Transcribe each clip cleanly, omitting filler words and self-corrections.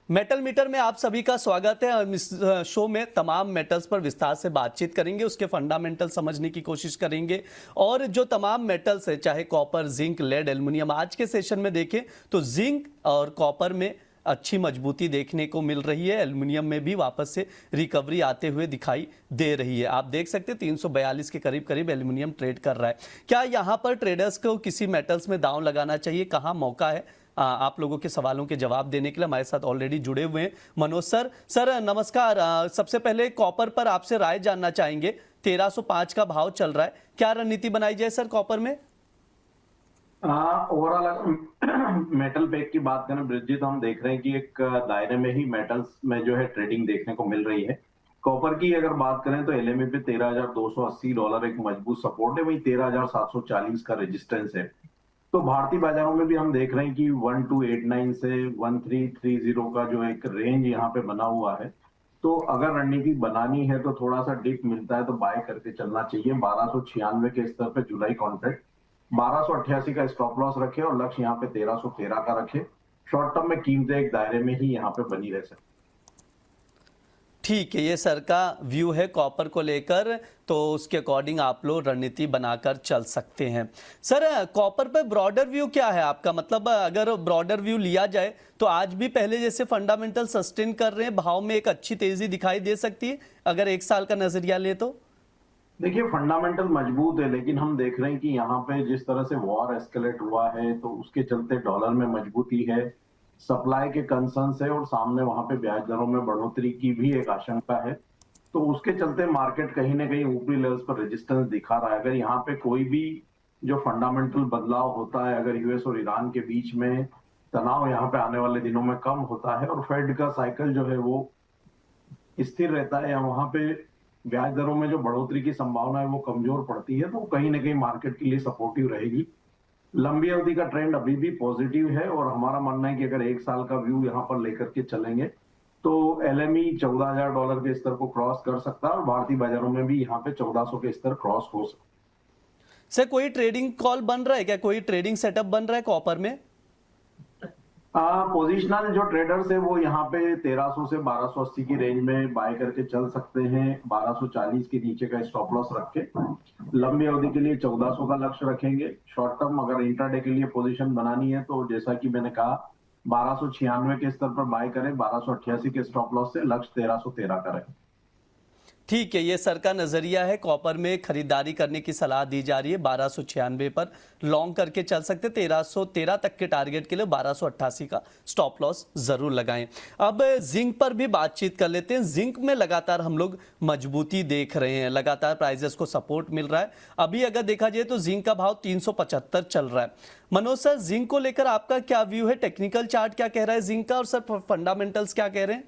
Metal metre में आप सभी का स्वागत है। हम इस शो में तमाम मेटल्स पर विस्तार से बातचीत करेंगे, उसके फंडामेंटल समझने की कोशिश करेंगे और जो तमाम मेटल्स है, चाहे कॉपर, जिंक, लेड, एल्युमिनियम, आज के सेशन में देखें तो जिंक और कॉपर में अच्छी मजबूती देखने को मिल रही है। एल्युमिनियम में भी वापस से रिकवरी आते हुए दिखाई दे रही है। आप देख सकते हैं 342 के करीब करीब एल्युमिनियम ट्रेड कर रहा है। क्या यहाँ पर ट्रेडर्स को किसी मेटल्स में दांव लगाना चाहिए? कहाँ मौका है? आप लोगों के सवालों के जवाब देने के लिए हमारे साथ ऑलरेडी जुड़े हुए हैं मनोज सर। सर नमस्कार। सबसे पहले कॉपर पर आपसे राय जानना चाहेंगे। 1305 का भाव चल रहा है, क्या रणनीति बनाई जाए सर कॉपर में? ओवरऑल मेटल पैक की बात करें ब्रिजजीत, हम देख रहे हैं कि एक दायरे में ही मेटल्स में जो है ट्रेडिंग देखने को मिल रही है। कॉपर की अगर बात करें तो एलएमई पे $13,280 एक मजबूत सपोर्ट है, वही 13,740 का रेजिस्टेंस है। तो भारतीय बाजारों में भी हम देख रहे हैं कि 1289 से 1330 का जो एक रेंज यहाँ पे बना हुआ है। तो अगर रणनीति बनानी है तो थोड़ा सा डिप मिलता है तो बाय करके चलना चाहिए। 1296 के स्तर पे जुलाई कॉन्ट्रैक्ट, 1288 का स्टॉप लॉस रखे और लक्ष्य यहाँ पे 1313 का रखे। शॉर्ट टर्म में कीमतें एक दायरे में ही यहाँ पे बनी रह सकती। ठीक है, ये सर का व्यू है कॉपर को लेकर, तो उसके अकॉर्डिंग आप लोग रणनीति बनाकर चल सकते हैं। सर कॉपर पे ब्रॉडर व्यू क्या है आपका? मतलब अगर ब्रॉडर व्यू लिया जाए तो आज भी पहले जैसे फंडामेंटल सस्टेन कर रहे हैं, भाव में एक अच्छी तेजी दिखाई दे सकती है अगर एक साल का नजरिया ले तो? देखिए, फंडामेंटल मजबूत है, लेकिन हम देख रहे हैं कि यहाँ पे जिस तरह से वॉर एस्केलेट हुआ है तो उसके चलते डॉलर में मजबूती है, सप्लाई के कंसर्न्स है और सामने वहां पे ब्याज दरों में बढ़ोतरी की भी एक आशंका है। तो उसके चलते मार्केट कहीं ना कहीं ऊपरी लेवल्स पर रेजिस्टेंस दिखा रहा है। अगर यहाँ पे कोई भी जो फंडामेंटल बदलाव होता है, अगर यूएस और ईरान के बीच में तनाव यहाँ पे आने वाले दिनों में कम होता है और फेड का साइकिल जो है वो स्थिर रहता है या वहां पे ब्याज दरों में जो बढ़ोतरी की संभावना है वो कमजोर पड़ती है, तो कहीं ना कहीं मार्केट के लिए सपोर्टिव रहेगी। लंबी अवधि का ट्रेंड अभी भी पॉजिटिव है और हमारा मानना है कि अगर एक साल का व्यू यहाँ पर लेकर के चलेंगे तो एलएमई $14,000 के स्तर को क्रॉस कर सकता है और भारतीय बाजारों में भी यहाँ पे 1400 के स्तर क्रॉस हो सकता है। सर कोई ट्रेडिंग कॉल बन रहा है क्या? कोई ट्रेडिंग सेटअप बन रहा है कॉपर में? पोजिशनल जो ट्रेडर्स है वो यहाँ पे 1300 से 1280 की रेंज में बाय करके चल सकते हैं। 1240 के नीचे का स्टॉप लॉस रख के लंबी अवधि के लिए 1400 का लक्ष्य रखेंगे। शॉर्ट टर्म अगर इंट्राडे के लिए पोजीशन बनानी है तो जैसा कि मैंने कहा 1296 के स्तर पर बाय करें, 1288 के स्टॉप लॉस से लक्ष्य 1313 करें। ठीक है, ये सर का नजरिया है। कॉपर में खरीदारी करने की सलाह दी जा रही है। 1296 पर लॉन्ग करके चल सकते, 1313 तक के टारगेट के लिए 1288 का स्टॉप लॉस जरूर लगाएं। अब जिंक पर भी बातचीत कर लेते हैं। जिंक में लगातार हम लोग मजबूती देख रहे हैं, लगातार प्राइजेस को सपोर्ट मिल रहा है। अभी अगर देखा जाए तो जिंक का भाव 375 चल रहा है। मनोज सर, जिंक को लेकर आपका क्या व्यू है? टेक्निकल चार्ट क्या कह रहा है जिंक का, और सर फंडामेंटल्स क्या कह रहे हैं?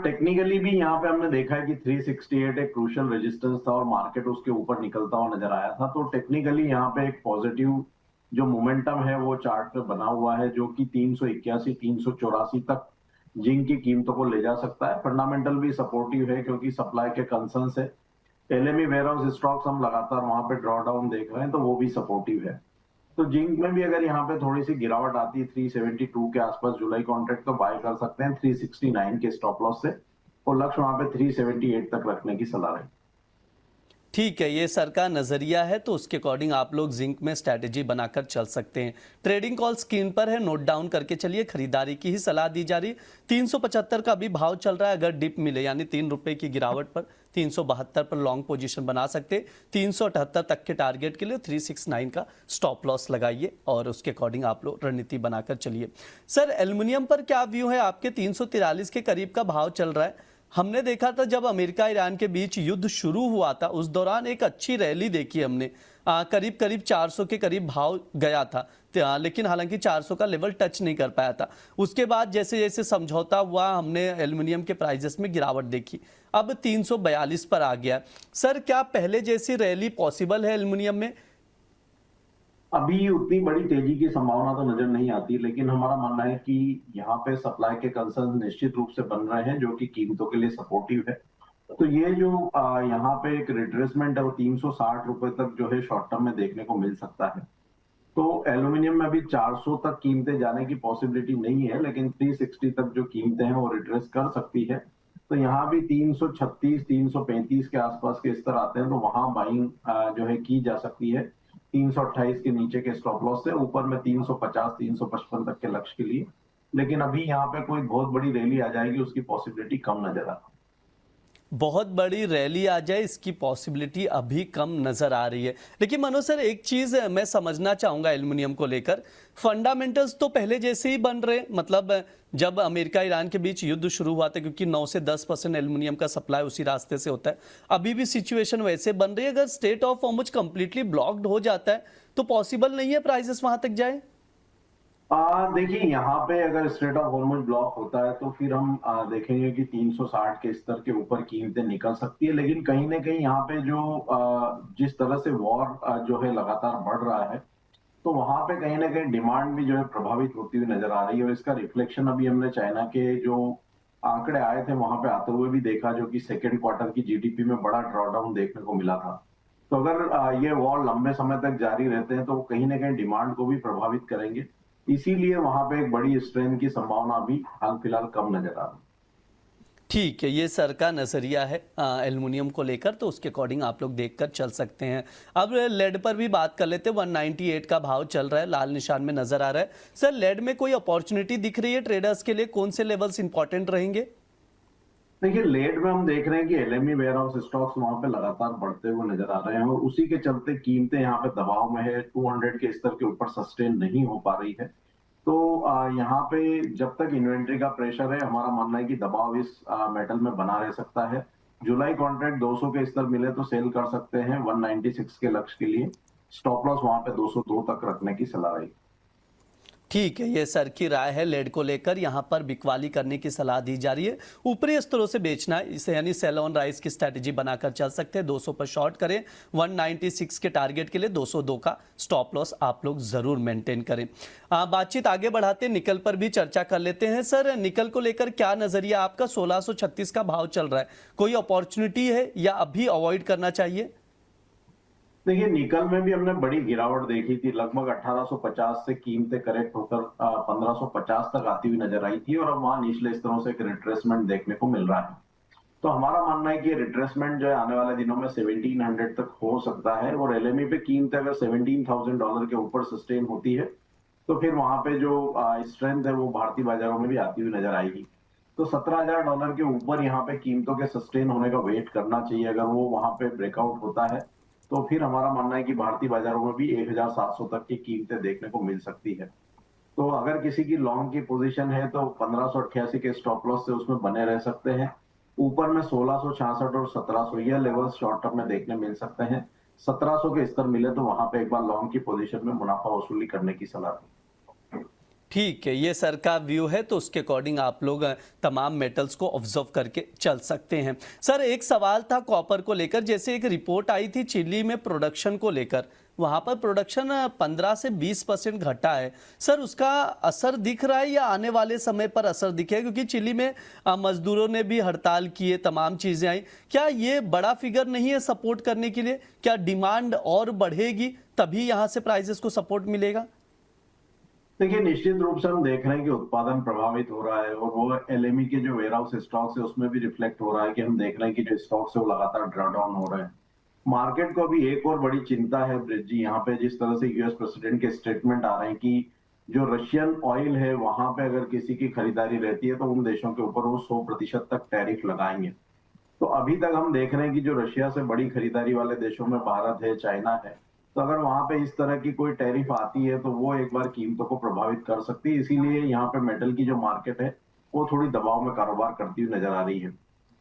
टेक्निकली भी यहाँ पे हमने देखा है कि 368 एक क्रूशियल रेजिस्टेंस था और मार्केट उसके ऊपर निकलता हुआ नजर आया था। तो टेक्निकली यहाँ पे एक पॉजिटिव जो मोमेंटम है वो चार्ट पे बना हुआ है, जो कि 381 384 तक जिंक की कीमतों को ले जा सकता है। फंडामेंटल भी सपोर्टिव है क्योंकि सप्लाई के कंसर्न से एलएमई वेयरहाउस स्टॉक्स हम लगातार वहां पे ड्रॉ डाउन देख रहे हैं, तो वो भी सपोर्टिव है। तो जिंक में भी अगर यहाँ पे थोड़ी सी गिरावट आती है 372 के आसपास जुलाई कॉन्ट्रैक्ट, तो बाय कर सकते हैं 369 के स्टॉप लॉस से और लक्ष्य वहां पे 378 तक रखने की सलाह है। ठीक है, ये सर का नजरिया है, तो उसके अकॉर्डिंग आप लोग जिंक में स्ट्रैटेजी बनाकर चल सकते हैं। ट्रेडिंग कॉल स्क्रीन पर है, नोट डाउन करके चलिए। खरीदारी की ही सलाह दी जा रही। 375 का भी भाव चल रहा है। अगर डिप मिले यानी 3 रुपए की गिरावट पर 372 पर लॉन्ग पोजीशन बना सकते। 378 तक के टारगेट के लिए 369 का स्टॉप लॉस लगाइए और उसके अकॉर्डिंग आप लोग रणनीति बनाकर चलिए। सर एल्युमिनियम पर क्या व्यू है आपके? 343 के करीब का भाव चल रहा है। हमने देखा था जब अमेरिका ईरान के बीच युद्ध शुरू हुआ था, उस दौरान एक अच्छी रैली देखी हमने। करीब करीब 400 के करीब भाव गया था, लेकिन हालांकि 400 का लेवल टच नहीं कर पाया था। उसके बाद जैसे जैसे समझौता हुआ, हमने एल्युमिनियम के प्राइजेस में गिरावट देखी। अब 342 पर आ गया। सर क्या पहले जैसी रैली पॉसिबल है एल्युमिनियम में? अभी उतनी बड़ी तेजी की संभावना तो नजर नहीं आती, लेकिन हमारा मानना है कि यहाँ पे सप्लाई के कंसर्न निश्चित रूप से बन रहे हैं जो कि कीमतों के लिए सपोर्टिव है। तो ये जो यहाँ पे एक रिट्रेसमेंट है वो 360 रुपए तक जो है शॉर्ट टर्म में देखने को मिल सकता है। तो एल्यूमिनियम में अभी 400 तक कीमतें जाने की पॉसिबिलिटी नहीं है, लेकिन 360 तक जो कीमतें हैं वो रिट्रेस कर सकती है। तो यहाँ भी 336, 335 के आसपास के स्तर आते हैं, तो वहां बाइंग जो है की जा सकती है 328 के नीचे के स्टॉप लॉस से। ऊपर में 350, 355 तक के लक्ष्य के लिए, लेकिन अभी यहाँ पे कोई बहुत बड़ी रैली आ जाएगी उसकी पॉसिबिलिटी कम नजर आ रही है। बहुत बड़ी रैली आ जाए इसकी पॉसिबिलिटी अभी कम नजर आ रही है। लेकिन मनोज सर, एक चीज मैं समझना चाहूंगा एल्युमिनियम को लेकर, फंडामेंटल्स तो पहले जैसे ही बन रहे, मतलब जब अमेरिका ईरान के बीच युद्ध शुरू हुआ था, क्योंकि 9 से 10% एल्युमिनियम का सप्लाई उसी रास्ते से होता है, अभी भी सिचुएशन वैसे बन रही है। अगर state of Hormuz completely blocked हो जाता है तो पॉसिबल नहीं है प्राइसेस वहां तक जाए। देखिए, यहाँ पे अगर स्ट्रेट ऑफ हॉर्मुज ब्लॉक होता है तो फिर हम देखेंगे कि 360 के स्तर के ऊपर कीमतें निकल सकती है। लेकिन कहीं ना कहीं यहाँ पे जो जिस तरह से वॉर जो है लगातार बढ़ रहा है, तो वहां पे कहीं ना कहीं डिमांड भी जो है प्रभावित होती हुई नजर आ रही है। और इसका रिफ्लेक्शन अभी हमने चाइना के जो आंकड़े आए थे वहां पे आते हुए भी देखा, जो कि सेकेंड क्वार्टर की जीडीपी में बड़ा ड्रॉडाउन देखने को मिला था। तो अगर ये वॉर लंबे समय तक जारी रहते हैं तो कहीं ना कहीं डिमांड को भी प्रभावित करेंगे। इसीलिए वहां पे एक बड़ी स्ट्रेंथ की संभावना अभी हाल फिलहाल कम नजर आ रही है। ठीक है, ये सर का नज़रिया है एल्युमिनियम को लेकर, तो उसके अकॉर्डिंग आप लोग देखकर चल सकते हैं। अब लेड पर भी बात कर लेते हैं। 198 का भाव चल रहा है, लाल निशान में नजर आ रहा है। सर, लेड में कोई अपॉर्चुनिटी दिख रही है ट्रेडर्स के लिए? कौन से लेवल्स इंपॉर्टेंट रहेंगे? देखिए, लेट में हम देख रहे हैं कि एलएमई वेयर हाउस स्टॉक्स वहां पे लगातार बढ़ते हुए नजर आ रहे हैं, और उसी के चलते कीमतें यहाँ पे दबाव में है। 200 के स्तर के ऊपर सस्टेन नहीं हो पा रही है। तो यहाँ पे जब तक इन्वेंट्री का प्रेशर है, हमारा मानना है कि दबाव इस मेटल में बना रह सकता है। जुलाई कॉन्ट्रैक्ट 200 के स्तर मिले तो सेल कर सकते हैं 196 के लक्ष्य के लिए। स्टॉप लॉस वहां पे 202 तक रखने की सलाह रही। ठीक है, ये सर की राय है। लेड को लेकर यहाँ पर बिकवाली करने की सलाह दी जा रही है। ऊपरी स्तरों से बेचना है इसे, यानी सेल ऑन राइज की स्ट्रैटेजी बनाकर चल सकते हैं। 200 पर शॉर्ट करें। 196 के टारगेट के लिए 202 का स्टॉप लॉस आप लोग जरूर मेंटेन करें। बातचीत आगे बढ़ाते, निकल पर भी चर्चा कर लेते हैं। सर, निकल को लेकर क्या नजरिया आपका? 1636 का भाव चल रहा है, कोई अपॉर्चुनिटी है या अभी अवॉइड करना चाहिए? देखिए, निकल में भी हमने बड़ी गिरावट देखी थी। लगभग 1850 से कीमतें करेक्ट होकर 1550 तक आती हुई नजर आई थी, और अब वहां निचले स्तरों से एक रिट्रेसमेंट देखने को मिल रहा है। तो हमारा मानना है कि रिट्रेसमेंट जो है आने वाले दिनों में 1700 तक हो सकता है, और एलएमई पे कीमतें अगर $17,000 के ऊपर सस्टेन होती है तो फिर वहां पे जो स्ट्रेंथ है वो भारतीय बाजारों में भी आती हुई नजर आएगी। तो $17,000 के ऊपर यहाँ पे कीमतों के सस्टेन होने का वेट करना चाहिए। अगर वो वहां पे ब्रेकआउट होता है तो फिर हमारा मानना है कि भारतीय बाजारों में भी 1700 तक की कीमतें देखने को मिल सकती है। तो अगर किसी की लॉन्ग की पोजीशन है तो 1588 के स्टॉप लॉस से उसमें बने रह सकते हैं। ऊपर में 1666 और 1700 ये लेवल शॉर्ट टर्म में देखने मिल सकते हैं। 1700 के स्तर मिले तो वहां पे एक बार लॉन्ग की पोजीशन में मुनाफा वसूली करने की सलाह दी। ठीक है, ये सर का व्यू है, तो उसके अकॉर्डिंग आप लोग तमाम मेटल्स को ऑब्जर्व करके चल सकते हैं। सर, एक सवाल था कॉपर को लेकर। जैसे एक रिपोर्ट आई थी चिली में प्रोडक्शन को लेकर, वहां पर प्रोडक्शन 15 से 20% घटा है। सर, उसका असर दिख रहा है या आने वाले समय पर असर दिखेगा? क्योंकि चिली में मजदूरों ने भी हड़ताल किए, तमाम चीजें आई। क्या ये बड़ा फिगर नहीं है सपोर्ट करने के लिए? क्या डिमांड और बढ़ेगी तभी यहां से प्राइसेस को सपोर्ट मिलेगा? देखिए, निश्चित रूप से हम देख रहे हैं कि उत्पादन प्रभावित हो रहा है, और वो एलएमई के जो वेयरहाउस स्टॉक्स है उसमें भी रिफ्लेक्ट हो रहा है कि हम देख रहे हैं कि जो स्टॉक्स है वो लगातार ड्रॉडाउन हो रहे हैं। मार्केट को अभी एक और बड़ी चिंता है ब्रिज जी, यहाँ पे जिस तरह से यूएस प्रेसिडेंट के स्टेटमेंट आ रहे हैं कि जो रशियन ऑयल है वहां पे अगर किसी की खरीदारी रहती है तो उन देशों के ऊपर वो 100% तक टैरिफ लगाएंगे। तो अभी तक हम देख रहे हैं कि जो रशिया से बड़ी खरीदारी वाले देशों में भारत है, चाइना है। तो अगर वहां पे इस तरह की कोई टैरिफ आती है तो वो एक बार कीमतों को प्रभावित कर सकती है। इसीलिए यहाँ पे मेटल की जो मार्केट है वो थोड़ी दबाव में कारोबार करती हुई नजर आ रही है।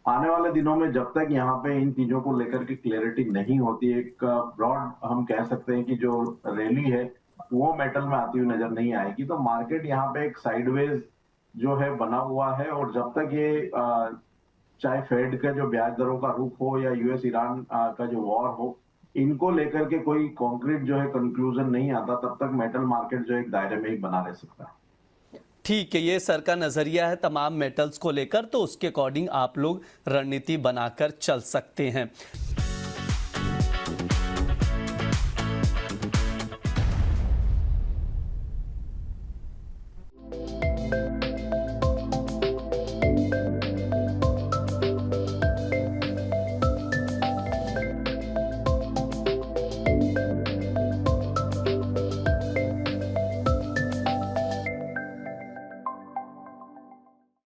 आने वाले दिनों में जब तक यहाँ पे इन चीजों को लेकर के क्लैरिटी नहीं होती, एक ब्रॉड हम कह सकते हैं कि जो रैली है वो मेटल में आती हुई नजर नहीं आएगी, तो मार्केट यहाँ पे एक साइडवेज जो है बना हुआ है। और जब तक ये चाहे फेड का जो ब्याज दरों का रुख हो या यूएस ईरान का जो वॉर हो, इनको लेकर के कोई कॉन्क्रीट जो है कंक्लूजन नहीं आता, तब तक मेटल मार्केट जो एक दायरे में ही बना रह सकता है। ठीक है, ये सर का नजरिया है तमाम मेटल्स को लेकर, तो उसके अकॉर्डिंग आप लोग रणनीति बनाकर चल सकते हैं।